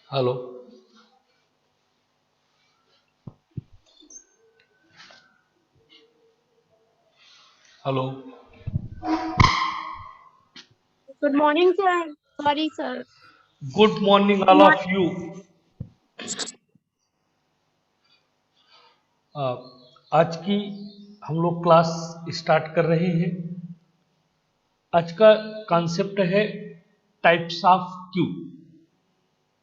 Hello. Hello. Good morning, sir. Sorry, sir. Good morning Good all morning. Of you. आज की हम लोग class start कर रहे हैं। आज का कॉन्सेप्ट है टाइप्स ऑफ क्यू।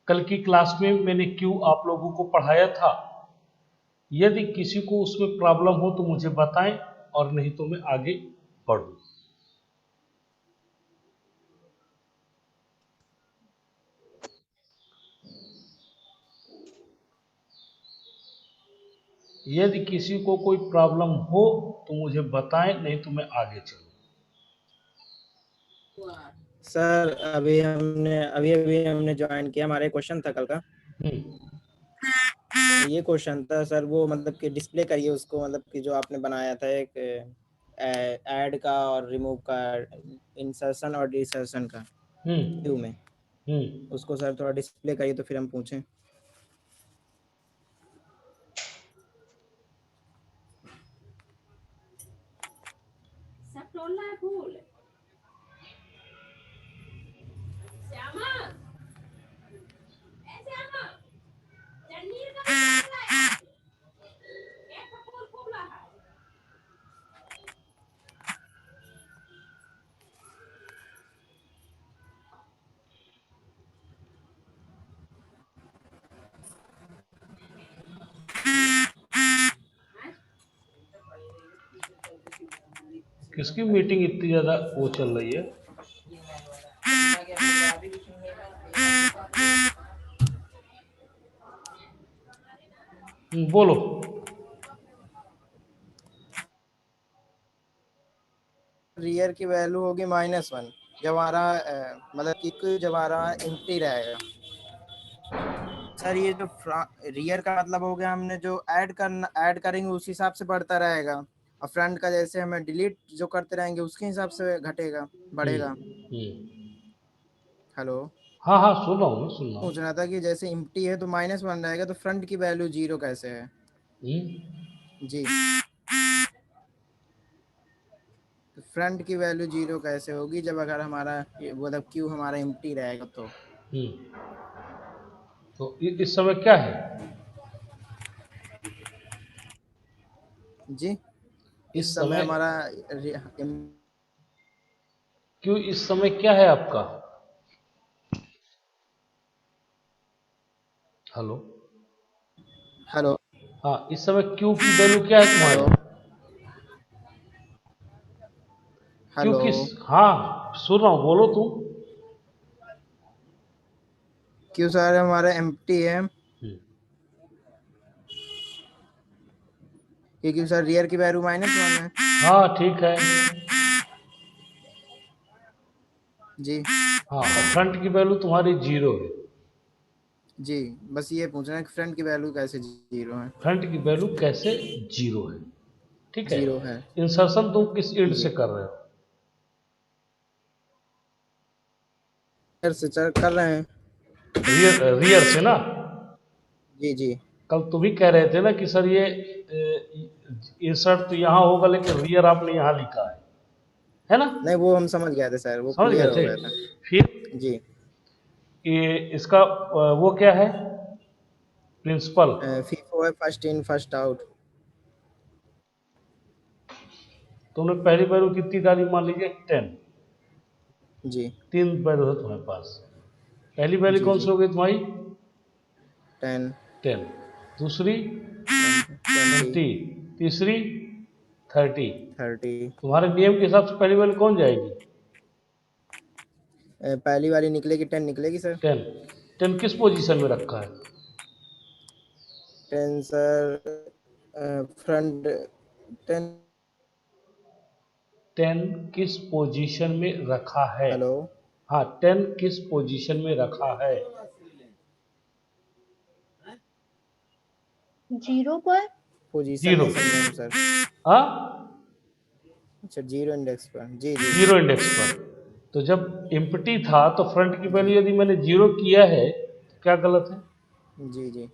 कल की क्लास में मैंने क्यू आप लोगों को पढ़ाया था। यदि किसी को उसमें प्रॉब्लम हो तो मुझे बताएं, और नहीं तो मैं आगे बढ़ूं। यदि किसी को कोई प्रॉब्लम हो तो मुझे बताएं, नहीं तो मैं आगे चलूं। सर अभी हमने ज्वाइन किया। हमारा क्वेश्चन था कल का। हम्म। ये क्वेश्चन था सर, वो मतलब कि डिस्प्ले करिए उसको, मतलब कि जो आपने बनाया था एक ऐड का और रिमूव का, इंसर्शन और डिसर्शन का हम्म। क्यू में, हम्म। उसको सर थोड़ा डिस्प्ले करिए तो फिर हम पूछें। किसकी मीटिंग इतनी ज्यादा वो चल रही है? बोलो। रियर की वैल्यू होगी -1 जब हमारा मतलब कि जब हमारा एम्प्टी रहेगा। सर ये जो रियर का मतलब हो गया, हमने जो ऐड करेंगे उस हिसाब से बढ़ता रहेगा, और फ्रंट का जैसे हमें डिलीट जो करते रहेंगे उसके हिसाब से घटेगा बढ़ेगा। हम्म। हेलो, हाँ हाँ, सुन रहा हूँ, मैं सुन रहा हूँ। पूछ रहा था कि जैसे एम्प्टी है तो -1 रहेगा, तो फ्रंट की वैल्यू 0 कैसे है? जी, तो फ्रंट की वैल्यू 0 कैसे होगी जब अगर हमारा मतलब क्यू हमारा एम्प्टी रहेगा तो? हम्म। तो इस समय क्या है? जी, इस इस समय समय हमारा क्यों, इस समय क्या है आपका? हेलो। हेलो हाँ, इस समय क्यू की वैल्यू क्या है हेलो तुम्हारी? क्यू हेलो किस, हाँ सुन रहा हूँ, बोलो तुम। क्यू सर हमारा एम्प्टी है, हम्म। क्योंकि सर रियर की वैल्यू -1 है। हाँ ठीक है। जी हाँ, और फ्रंट की वैल्यू तुम्हारी 0 है। जी, बस ये पूछना है कि फ्रंट की वैल्यू कैसे 0 है? फ्रंट की वैल्यू कैसे 0 है? ठीक है। 0 है। इंसर्शन तुम किस एंड से जी, कर रहे हो? फिर से सर कर रहे हैं। रियर से ना? जी जी कल तुम ही कह रहे थे ना कि सर ये इंसर्ट तो यहाँ होगा लेकिन रियर आपने यहाँ लिखा है ना? नहीं, वो हम समझ गए थे सर, वो समझ गए क्लियर हो थे। गया था। फिर जी, ये इसका वो क्या है, प्रिंसिपल? फीफो है फर्स्ट इन फर्स्ट आउट। तुमने पहली वैल्यू कितनी डाली, मान लीजिए 10। जी 3 वैल्यू है तुम्हारे पास। पहली वैल्यू जी कौन सी जी, हो गई तुम्हारी? 10 10। दूसरी 20 20। तीसरी 30। 30। तुम्हारे नियम के हिसाब से पहली वैल्यू कौन जाएगी? पहली वाली निकलेगी 10 निकलेगी सर। 10। 10 किस पोजीशन में रखा है? 10 सर फ्रंट 10। 10 किस पोजीशन में रखा है? हेलो, हाँ, 10 किस पोजीशन में रखा है? 0 पर। पोजीशन 0। नहीं समझे हम सर। हाँ, अच्छा, 0 इंडेक्स पर, जी जी जी। 0 इंडेक्स पर। तो जब एम्प्टी था तो फ्रंट की वैल्यू यदि मैंने 0 किया है तो क्या गलत है? जी जी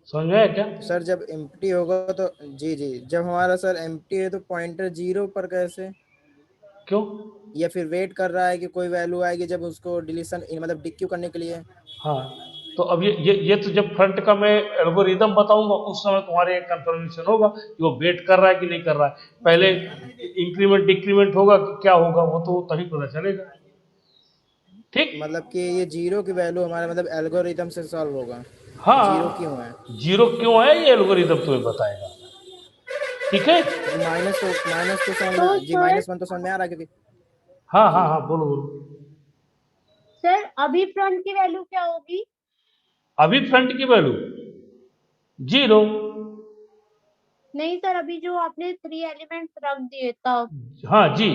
समझ में आया क्या? तो सर जब एम्प्टी होगा तो जी जी, जब हमारा सर एम्प्टी है तो पॉइंटर 0 पर कैसे, क्यों? या फिर वेट कर रहा है कि कोई वैल्यू आएगी जब उसको डिलीशन मतलब डिक्यू करने के लिए? हाँ, तो अब ये तो जब फ्रंट का मैं एल्गोरिदम बताऊंगा उस समय तुम्हारे कंफर्मेशन होगा कि वो वेट कर रहा है कि नहीं कर रहा है। पहले इंक्रीमेंट डिक्रीमेंट होगा कि क्या होगा, वो तो तभी पता चलेगा। ठीक। मतलब कि ये 0 की वैल्यू हमारे मतलब एल्गोरिदम से सॉल्व होगा, 0 हाँ, क्यों है? जीरो क्यों है ये एल्गोरिदम तुम्हें बताएगा। ठीक है। जी माइनस तो समझ तो में जी, सर, -1 तो समझ में आ रहा है क्योंकि हाँ हाँ जी हाँ, बोलो बोलो। सर अभी फ्रंट की वैल्यू क्या होगी? अभी फ्रंट की वैल्यू 0। नहीं सर, अभी जो आपने 3 एलिमेंट्स रख दिए तब हाँ जी।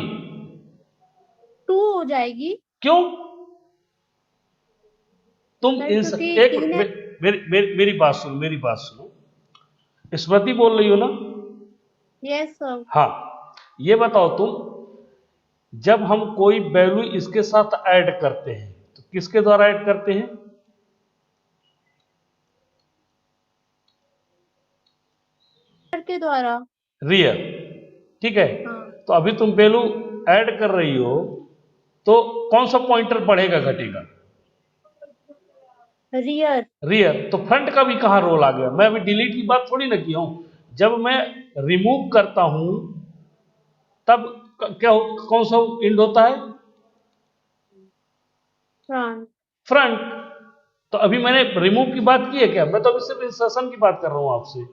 2 हो जाएगी। क्यों? तुम सर इन क्योंकि एक 3 है। मेरी बात सुनो, मेरी बात सुनो। स्मृति बोल रही हो ना? Yes sir. हाँ, ये बताओ तुम, जब हम कोई वैल्यू इसके साथ ऐड करते हैं तो किसके द्वारा ऐड करते हैं? सर के द्वारा। रियल। ठीक है। हाँ, तो अभी तुम वैल्यू ऐड कर रही हो तो कौन सा पॉइंटर बढ़ेगा घटेगा? रियर। रियर। तो फ्रंट का भी कहां रोल आ गया? मैं अभी डिलीट की बात थोड़ी ना किया हूं। जब मैं रिमूव करता हूं तब कौन सा इंड होता है? फ्रंट। फ्रंट। तो अभी मैंने रिमूव की बात की है क्या? मैं तो अभी सिर्फ इंसर्शन की बात कर रहा हूं आपसे।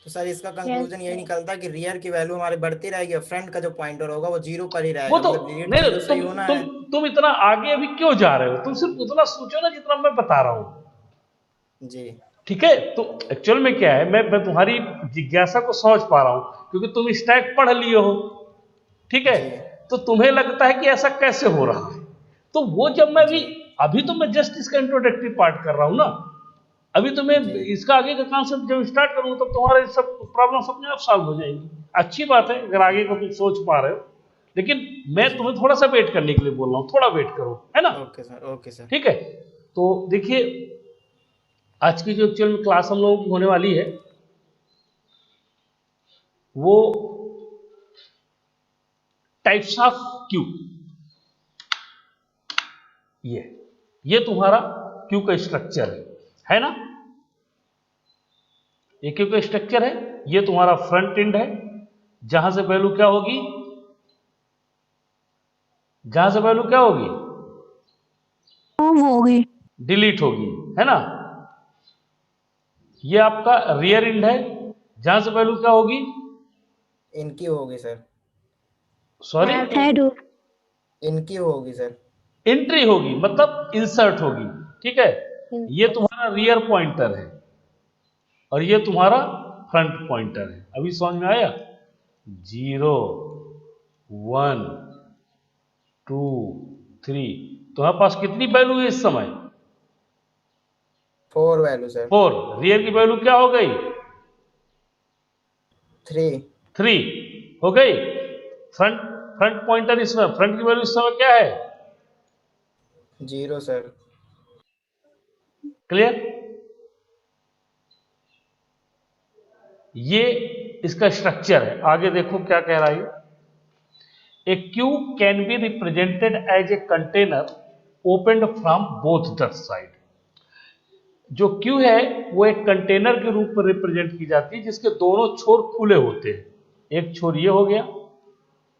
तो सर इसका यस कंक्लूजन यही सर। निकलता है कि रियर की वैल्यू हमारी बढ़ती रहेगी और फ्रंट का जो पॉइंटर होगा वो 0 पर ही वो रहेगा, तो मतलब डिलीट नहीं, 0 से ही तुम होना तुम है। तुम इतना आगे अभी क्यों जा रहे हो? तुम सिर्फ उतना सोचो ना जितना मैं बता रहा हूं। जी ठीक है। तो एक्चुअल में क्या है, मैं तुम्हारी जिज्ञासा को समझ पा रहा हूं क्योंकि तुम स्टैक पढ़ लिए हो। ठीक है। जी तो तुम्हें लगता है कि ऐसा कैसे हो रहा है। तो वो जब मैं भी, जी अभी तो मैं जस्ट इसका इंट्रोडक्टरी पार्ट कर रहा हूं ना। अभी तो मैं जी इसका आगे का कॉन्सेप्ट जब स्टार्ट करूंगा तब तुम्हारे सब प्रॉब्लम अपने आप सॉल्व हो जाएंगी। अच्छी बात है अगर आगे का तुम सोच पा रहे हो, लेकिन मैं जी। तुम्हें थोड़ा सा वेट करने के लिए बोल रहा हूँ, थोड़ा वेट करो, है ना? Okay sir, okay sir. ठीक है। तो देखिए, आज की जो एक्चुअल में क्लास हम लोगों की होने वाली है वो टाइप्स ऑफ क्यू। ये ये तुम्हारा क्यू का स्ट्रक्चर है ना? ये क्यू का स्ट्रक्चर है। ये तुम्हारा फ्रंट एंड है, जहां से वैल्यू क्या होगी? जहां से वैल्यू क्या होगी? मूव होगी। डिलीट होगी, है ना? ये आपका रियर एंड है, जहां से वैल्यू क्या होगी? इनकी होगी सर, सॉरी, हेड। इनकी होगी सर। एंट्री होगी, मतलब इंसर्ट होगी। ठीक है। ये तुम्हारा रियर पॉइंटर है और ये तुम्हारा फ्रंट पॉइंटर है। अभी समझ में आया? 0 1 2 3। तुम्हारे पास कितनी वैल्यू है इस समय? 4 वैल्यू सर। 4। रियर की वैल्यू क्या हो गई? 3। 3 हो गई। फ्रंट फ्रंट पॉइंटर इसमें, फ्रंट की वैल्यू इस समय क्या है? 0 सर। क्लियर? ये इसका स्ट्रक्चर है। आगे देखो क्या कह रहा है। A Q can be represented as a container opened from both the side. जो क्यू है वो एक कंटेनर के रूप में रिप्रेजेंट की जाती है जिसके दोनों छोर खुले होते हैं। एक छोर ये हो गया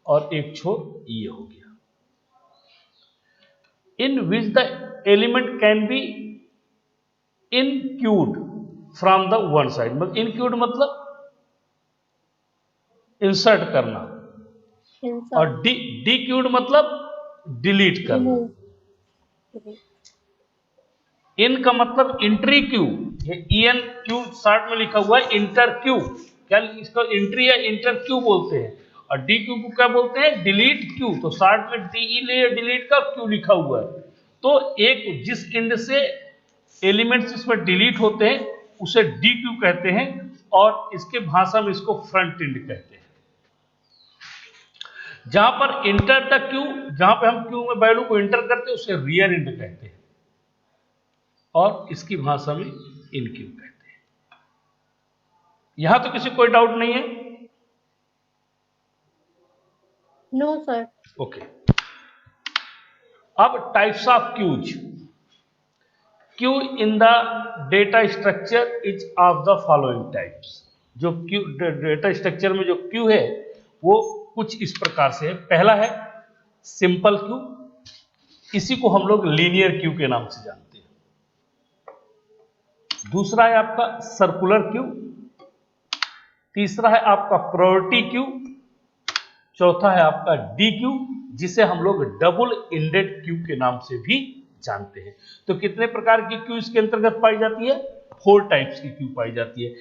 और एक छोर ये हो गया। In which the element can be enqueued from the one side. मतलब इनक्यूड मतलब इंसर्ट करना, और इंसर्ट। डीक्यूड मतलब डिलीट करना। रिमूव। इन का मतलब इंट्री क्यू, ये ईएन क्यू शॉर्ट में लिखा हुआ है इंटर क्यू। क्या इसको इंट्री या इंटर क्यू बोलते हैं। और डी क्यू को क्या बोलते हैं? Delete Q. तो शॉर्ट में डी ले डिलीट का क्यू लिखा हुआ है। तो एक जिस एंड से एलिमेंट्स इसमें डिलीट होते हैं उसे डी क्यू कहते हैं, और इसके भाषा में इसको फ्रंट एंड कहते हैं। जहां पर इंटर द क्यू, जहां पे हम क्यू में वैल्यू को इंटर करते हैं उसे रियर एंड कहते हैं। और इसकी भाषा में इन क्यू कहते हैं। यहां तो किसी कोई डाउट नहीं है? No sir. ओके। अब types of queues. Queue in the data structure is of the following types. जो क्यू डेटा स्ट्रक्चर में जो क्यू है वो कुछ इस प्रकार से है। पहला है सिंपल क्यू, इसी को हम लोग लीनियर क्यू के नाम से जानते हैं। दूसरा है आपका सर्कुलर क्यू, तीसरा है आपका प्रायोरिटी क्यू, चौथा है आपका डी क्यू, जिसे हम लोग डबल इंडेड क्यू के नाम से भी जानते हैं। तो कितने प्रकार की क्यू इसके अंतर्गत पाई जाती है? 4 टाइप्स की क्यू पाई जाती है,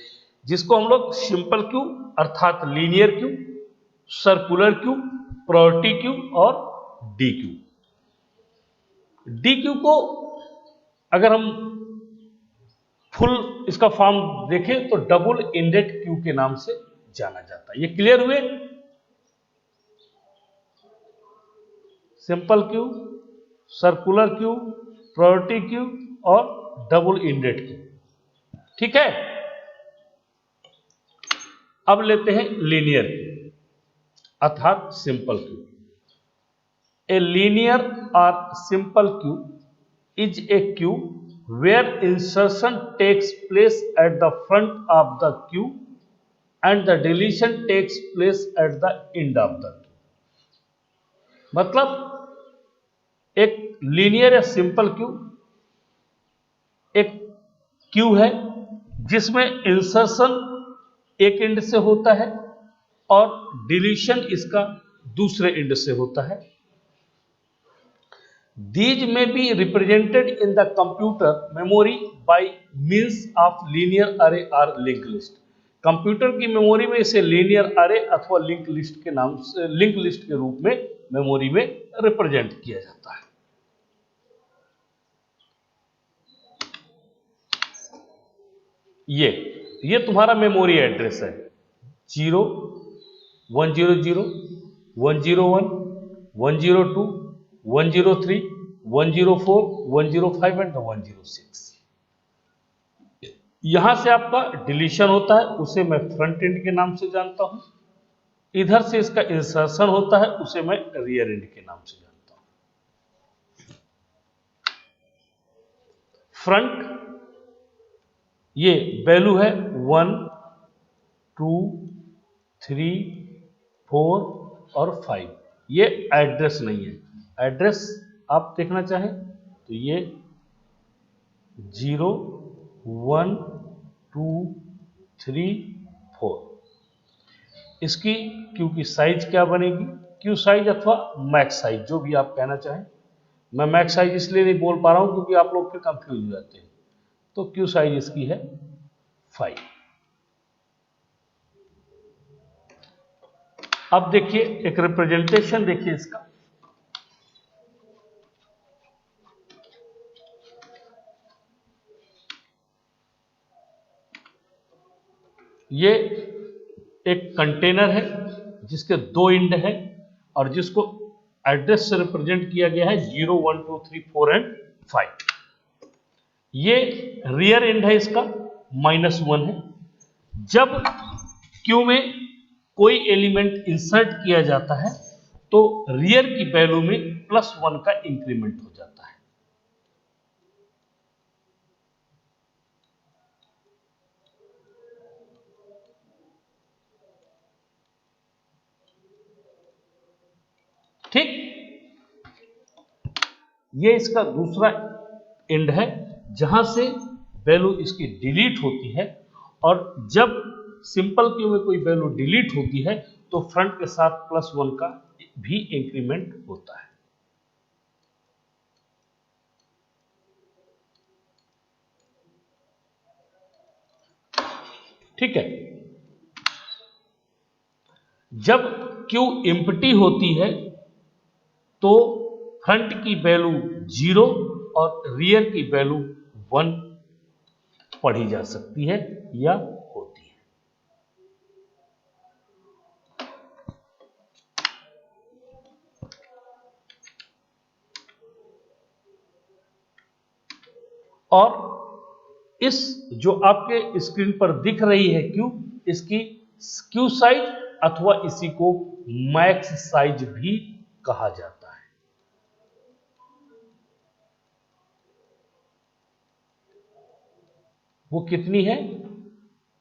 जिसको हम लोग सिंपल क्यू अर्थात linear Q, circular queue, priority queue और डी क्यू। डी क्यू को अगर हम फुल इसका फॉर्म देखें तो डबल इंडेड क्यू के नाम से जाना जाता है। ये क्लियर हुए? Simple Q, circular queue, priority queue और डबल इंडेड क्यू। ठीक है। अब लेते हैं लीनियर क्यू अर्थात सिंपल क्यू। ए लीनियर और simple Q is a Q where insertion takes place at the front of the queue and the deletion takes place at the end of the queue। मतलब एक linear या simple Q एक Q है जिसमें insertion एक and से होता है और डिलीशन इसका दूसरे एंड से होता है। These may be represented in the computer memory by means of linear array or linked list। Computer की मेमोरी में इसे लीनियर अरे अथवा लिंक लिस्ट के नाम से, लिंक लिस्ट के रूप में मेमोरी में रिप्रेजेंट किया जाता है। ये तुम्हारा मेमोरी एड्रेस है 0 100 101 102 103 104 105 एंड 106। यहां से आपका डिलीशन होता है, उसे मैं फ्रंट एंड के नाम से जानता हूं। इधर से इसका इंसर्शन होता है, उसे मैं रियर एंड के नाम से जानता हूं। फ्रंट ये वैल्यू है 1 2 3 4 और 5। ये एड्रेस नहीं है। एड्रेस आप देखना चाहें तो ये 0 1 2 3 4। इसकी क्यू की साइज क्या बनेगी? क्यू साइज अथवा मैक्स साइज, जो भी आप कहना चाहें। मैं मैक्स साइज इसलिए नहीं बोल पा रहा हूं क्योंकि आप लोग फिर कंफ्यूज हो जाते हैं। तो क्यू साइज इसकी है 5। अब देखिए एक रिप्रेजेंटेशन देखिए इसका। ये एक कंटेनर है जिसके 2 एंड है और जिसको एड्रेस से रिप्रेजेंट किया गया है 0 1 2 3 4 एंड 5। ये रियर एंड है इसका -1 है। जब क्यू में कोई एलिमेंट इंसर्ट किया जाता है तो रियर की वैल्यू में +1 का इंक्रीमेंट हो जाता है। ठीक। ये इसका दूसरा एंड है जहां से वैल्यू इसकी डिलीट होती है, और जब सिंपल क्यू में कोई वैल्यू डिलीट होती है तो फ्रंट के साथ +1 का भी इंक्रीमेंट होता है। ठीक है। जब क्यू एम्प्टी होती है तो फ्रंट की वैल्यू 0 और रियर की वैल्यू 1 पढ़ी जा सकती है या होती है। और इस जो आपके स्क्रीन पर दिख रही है क्यू, इसकी क्यू साइज अथवा इसी को मैक्स साइज भी कहा जाता है। वो कितनी है,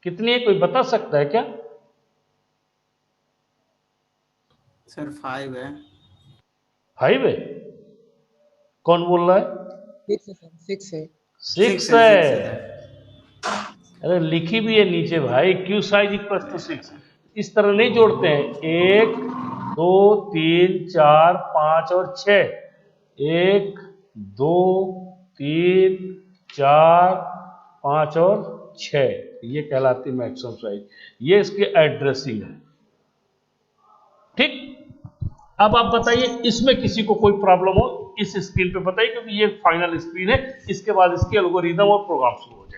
कितनी है, कोई बता सकता है क्या? सर 5 है। 5 है? कौन बोल रहा है? 6 है। 6 है, है। अरे लिखी भी है नीचे भाई, क्यू साइज इक्वल टू 6। इस तरह नहीं जोड़ते हैं, 1 2 3 4 5 और 6, 1 2 3 4 5 और 6, ये कहलाती है मैक्सिमम साइज। ये इसकी एड्रेसिंग है। ठीक, अब आप बताइए इसमें किसी को कोई प्रॉब्लम हो इस स्क्रीन पे बताइए, क्योंकि ये फाइनल स्क्रीन है, इसके बाद इसकी एल्गोरिदम और प्रोग्राम शुरू हो जाएगी।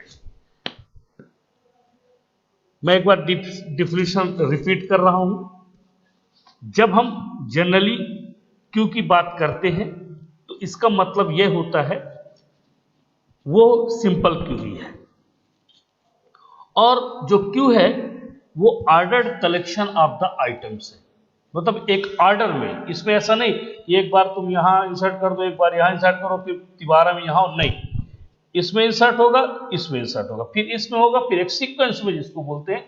मैं एक बार डिफिनेशन रिपीट कर रहा हूं। जब हम जनरली क्यू की बात करते हैं तो इसका मतलब यह होता है वो सिंपल क्यू ही है, और जो क्यू है वो ordered collection of the items है। मतलब एक ऑर्डर में, इसमें ऐसा नहीं एक बार तुम यहां इंसर्ट कर दो, एक बार यहां इंसर्ट करो, फिर दोबारा में यहां, नहीं, इसमें इंसर्ट होगा, इसमें इंसर्ट होगा, फिर इसमें होगा, फिर एक सीक्वेंस में जिसको बोलते हैं,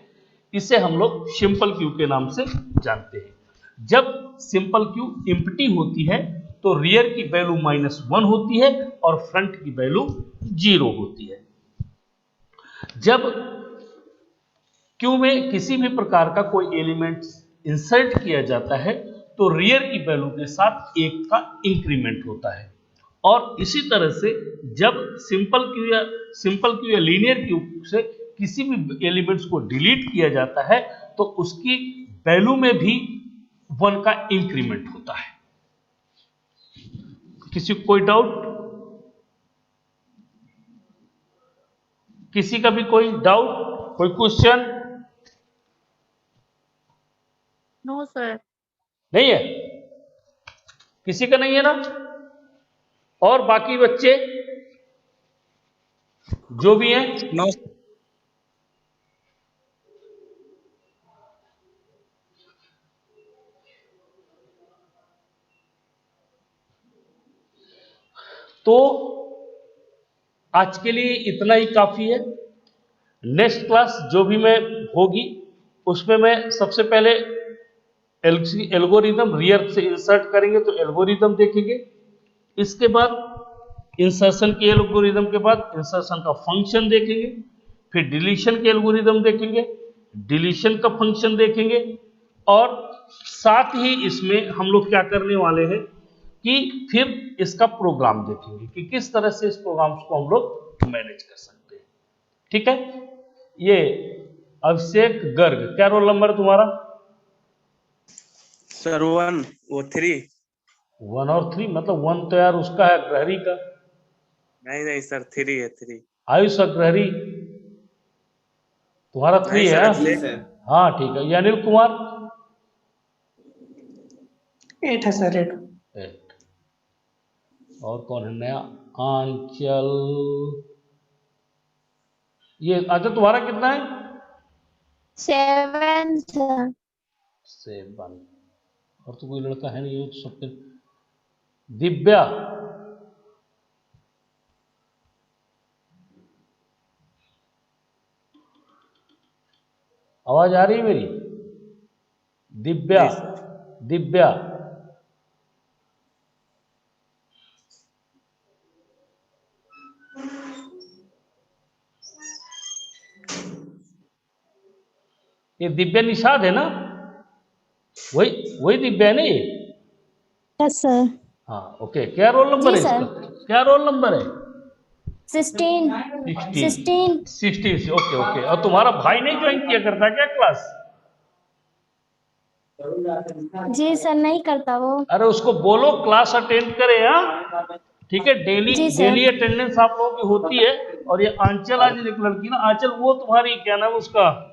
इसे हम लोग सिंपल क्यू के नाम से जानते हैं। जब सिंपल क्यू एम्प्टी होती है तो रियर की वैल्यू -1 होती है और फ्रंट की वैल्यू 0 होती है। जब क्यू में किसी भी प्रकार का कोई एलिमेंट इंसर्ट किया जाता है तो रियर की वैल्यू के साथ 1 का इंक्रीमेंट होता है, और इसी तरह से जब सिंपल क्यू या लीनियर क्यू से किसी भी एलिमेंट्स को डिलीट किया जाता है तो उसकी वैल्यू में भी 1 का इंक्रीमेंट होता है। किसी को कोई डाउट? किसी का भी कोई डाउट, कोई क्वेश्चन? No sir. नहीं है? किसी का नहीं है ना? और बाकी बच्चे जो भी हैं? नो। तो आज के लिए इतना ही काफी है। नेक्स्ट क्लास जो भी मैं होगी उसमें मैं सबसे पहले एल्गोरिदम रियर से इंसर्ट करेंगे तो एल्गोरिदम देखेंगे, इसके बाद इंसर्शन के एल्गोरिदम के बाद इंसर्शन का फंक्शन देखेंगे, फिर डिलीशन के एल्गोरिदम देखेंगे, डिलीशन का फंक्शन देखेंगे, और साथ ही इसमें हम लोग क्या करने वाले हैं कि फिर इसका प्रोग्राम देखेंगे कि किस तरह से इस प्रोग्राम को हम लोग मैनेज कर सकते हैं। ठीक है? ये अभिषेक गर्ग, क्या रोल नंबर तुम्हारा? सर 1 वो 3। 1 और 3 मतलब 1 तो यार उसका है अग्रहरी का। नहीं सर 3 है 3। आयुष अग्रहरी तुम्हारा 3 है? हाँ ठीक है। ये अनिल कुमार 8 है सर। 8। और कौन है नया? आंचल। ये आंचल तुम्हारा कितना है? 7 सर। 7। और तो कोई लड़का है नहीं, ये तो सबके। दिव्या आवाज आ रही है मेरी? दिव्या, दिव्या ये दिव्या निषाद है ना? वही दिव्या है ना ये? Yes sir. हाँ ओके। क्या रोल नंबर है जी, सर। इसका? क्या रोल नंबर है? 16। 16। Okay okay. और तुम्हारा भाई नहीं ज्वाइन किया करता क्या क्लास? जी सर, नहीं करता वो। अरे उसको बोलो क्लास अटेंड करे। हाँ ठीक है, डेली जी, सर। डेली अटेंडेंस आप लोगों की होती है। और ये आंचल, आज एक लड़की ना, आंचल वो तुम्हारी क्या नाम उसका?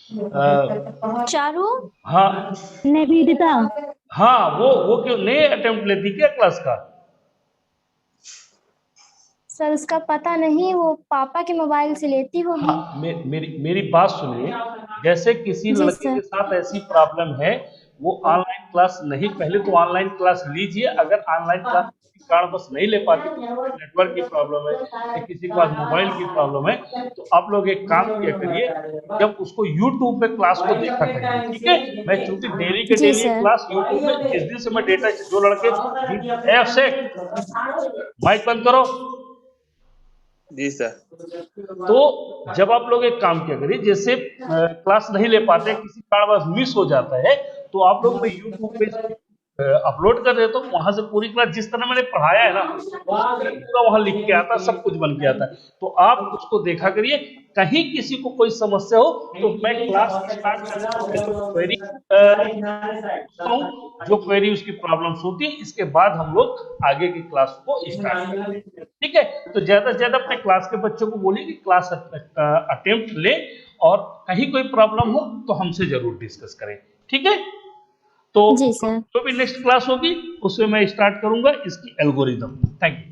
चारू। हाँ निवेदिता। हाँ, वो क्यों नहीं अटेम्प्ट लेती क्या क्लास का? सर उसका पता नहीं, वो पापा के मोबाइल से लेती होगी। हाँ, मेरी बात सुनिए। जैसे किसी जी लड़के सर। के साथ ऐसी प्रॉब्लम है, वो ऑनलाइन क्लास नहीं, पहले तो ऑनलाइन क्लास लीजिए। अगर ऑनलाइन क्लास किसी कारणवश नहीं ले पाते, नेटवर्क की प्रॉब्लम है या किसी के पास मोबाइल की प्रॉब्लम है, तो आप लोग एक काम किया करिए, जब उसको यूट्यूब पे क्लास को देखा करिए, ठीक है। मैं चूंकि डेली के जी डेली सर। क्लास यूट्यूब में, जिस दिन से मैं डेटा, जो लड़के ऐप से, माइक बंद करो। जी सर। तो जब आप लोग एक काम किया करिए, जैसे क्लास नहीं ले पाते, किसी कारणवश मिस हो जाता है, तो आप लोग, मैं यूट्यूब पे अपलोड कर देता हूँ, वहां से पूरी क्लास जिस तरह मैंने पढ़ाया है ना, पूरा वहां लिख के आता, सब कुछ बन के आता है। तो आप उसको देखा करिए। कहीं किसी को कोई समस्या हो तो मैं क्लास स्टार्ट करने से पहले क्वेरी पूछता हूँ, जो क्वेरी उसकी प्रॉब्लम्स होती है, इसके बाद हम लोग आगे की क्लास को स्टार्ट करते हैं, ठीक है। तो ज्यादा से ज्यादा अपने क्लास के बच्चों को बोलिए कि क्लास अटेम्प्ट ले, और कहीं कोई प्रॉब्लम हो तो हमसे जरूर डिस्कस करें, ठीक है। तो जी सर। जो भी नेक्स्ट क्लास होगी उसमें मैं स्टार्ट करूंगा इसकी एल्गोरिदम। Thank you.